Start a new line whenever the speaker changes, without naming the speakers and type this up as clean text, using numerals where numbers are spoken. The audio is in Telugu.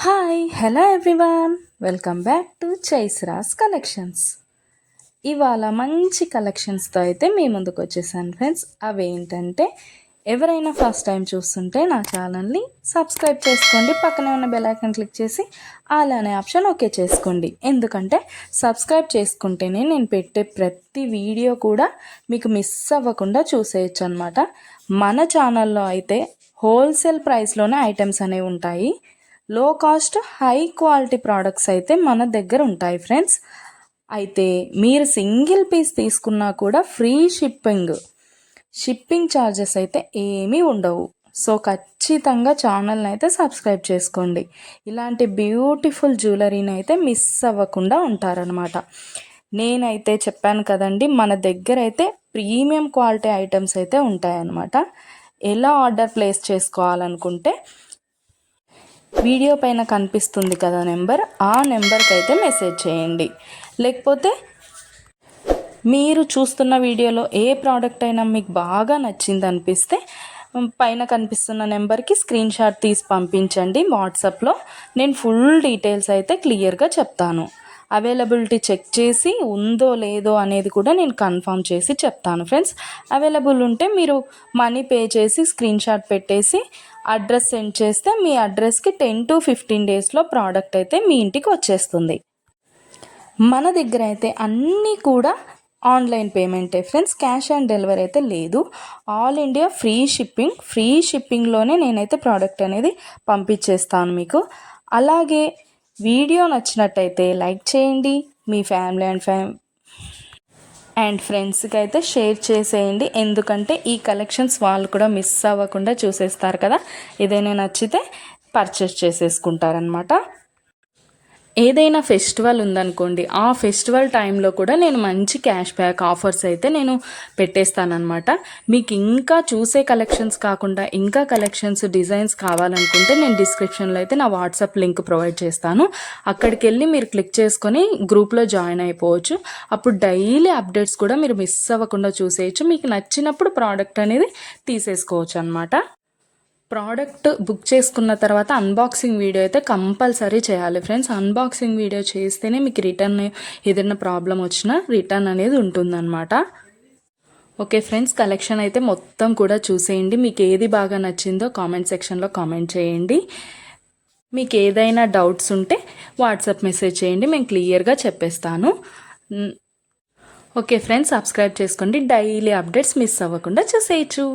Hi hello everyone, welcome back to చైస్రాస్ కలెక్షన్స్. ఇవాళ మంచి కలెక్షన్స్తో అయితే మీ ముందుకు వచ్చేసాను ఫ్రెండ్స్. అవేంటంటే ఎవరైనా ఫస్ట్ టైం చూస్తుంటే నా ఛానల్ని సబ్స్క్రైబ్ చేసుకోండి, పక్కనే ఉన్న బెల్ ఐకాన్ క్లిక్ చేసి ఆల్ అనే ఆప్షన్ ఓకే చేసుకోండి. ఎందుకంటే సబ్స్క్రైబ్ చేసుకుంటేనే నేను పెట్టే ప్రతి వీడియో కూడా మీకు మిస్ అవ్వకుండా చూసేయచ్చు అనమాట. మన ఛానల్లో అయితే హోల్సేల్ ప్రైస్లోనే ఐటమ్స్ అనేవి ఉంటాయి. లో కాస్ట్ హై క్వాలిటీ ప్రోడక్ట్స్ అయితే మన దగ్గర ఉంటాయి ఫ్రెండ్స్. అయితే మీరు సింగిల్ పీస్ తీసుకున్నా కూడా ఫ్రీ షిప్పింగ్ ఛార్జెస్ అయితే ఏమీ ఉండవు. సో ఖచ్చితంగా ఛానల్ని అయితే సబ్స్క్రైబ్ చేసుకోండి. ఇలాంటి బ్యూటిఫుల్ జ్యువెలరీని అయితే మిస్ అవ్వకుండా ఉంటారనమాట. నేనైతే చెప్పాను కదండి, మన దగ్గర అయితే ప్రీమియం క్వాలిటీ ఐటమ్స్ అయితే ఉంటాయన్నమాట. ఎలా ఆర్డర్ ప్లేస్ చేసుకోవాలనుకుంటే వీడియో పైన కనిపిస్తుంది కదా నెంబర్, ఆ నెంబర్కి అయితే మెసేజ్ చేయండి. లేకపోతే మీరు చూస్తున్న వీడియోలో ఏ ప్రోడక్ట్ అయినా మీకు బాగా నచ్చింది అనిపిస్తే పైన కనిపిస్తున్న నెంబర్కి స్క్రీన్ షాట్ తీసి పంపించండి వాట్సాప్లో. నేను ఫుల్ డీటెయిల్స్ అయితే క్లియర్గా చెప్తాను. అవైలబిలిటీ చెక్ చేసి ఉందో లేదో అనేది కూడా నేను కన్ఫర్మ్ చేసి చెప్తాను ఫ్రెండ్స్. అవైలబుల్ ఉంటే మీరు మనీ పే చేసి స్క్రీన్ షాట్ పెట్టేసి అడ్రస్ సెండ్ చేస్తే మీ అడ్రస్కి 10 to 15 డేస్లో ప్రోడక్ట్ అయితే మీ ఇంటికి వచ్చేస్తుంది. మన దగ్గర అయితే అన్నీ కూడా ఆన్లైన్ పేమెంటే ఫ్రెండ్స్, క్యాష్ ఆన్ డెలివరీ అయితే లేదు. ఆల్ ఇండియా ఫ్రీ షిప్పింగ్లోనే నేనైతే ప్రోడక్ట్ అనేది పంపించేస్తాను మీకు. అలాగే వీడియో నచ్చినట్టయితే లైక్ చేయండి, మీ ఫ్యామిలీ అండ్ ఫ్రెండ్స్కి అయితే షేర్ చేసేయండి. ఎందుకంటే ఈ కలెక్షన్స్ వాళ్ళు కూడా మిస్ అవ్వకుండా చూసేస్తారు కదా, ఏదైనా నచ్చితే పర్చేస్ చేసేసుకుంటారనమాట. ఏదైనా ఫెస్టివల్ ఉందనుకోండి, ఆ ఫెస్టివల్ టైంలో కూడా నేను మంచి క్యాష్ బ్యాక్ ఆఫర్స్ అయితే నేను పెట్టేస్తానమాట. మీకు ఇంకా చూసే కలెక్షన్స్ కాకుండా ఇంకా కలెక్షన్స్ డిజైన్స్ కావాలనుకుంటే నేను డిస్క్రిప్షన్లో అయితే నా వాట్సాప్ లింక్ ప్రొవైడ్ చేస్తాను. అక్కడికి వెళ్ళి మీరు క్లిక్ చేసుకొని గ్రూప్లో జాయిన్ అయిపోవచ్చు. అప్పుడు డైలీ అప్డేట్స్ కూడా మీరు మిస్ అవ్వకుండా చూసేయచ్చు. మీకు నచ్చినప్పుడు ప్రోడక్ట్ అనేది తీసేసుకోవచ్చు అనమాట. ప్రోడక్ట్ బుక్ చేసుకున్న తర్వాత అన్బాక్సింగ్ వీడియో అయితే కంపల్సరీ చేయాలి ఫ్రెండ్స్. అన్బాక్సింగ్ వీడియో చేస్తేనే మీకు రిటర్న్ ఏదైనా ప్రాబ్లం వచ్చినా రిటర్న్ అనేది ఉంటుందన్నమాట. ఓకే ఫ్రెండ్స్, కలెక్షన్ అయితే మొత్తం కూడా చూసేయండి. మీకు ఏది బాగా నచ్చిందో కామెంట్ సెక్షన్లో కామెంట్ చేయండి. మీకు ఏదైనా డౌట్స్ ఉంటే వాట్సాప్ మెసేజ్ చేయండి, మేము క్లియర్గా చెప్పేస్తాను. ఓకే ఫ్రెండ్స్, సబ్స్క్రైబ్ చేసుకోండి, డైలీ అప్డేట్స్ మిస్ అవ్వకుండా చూసేయచ్చు.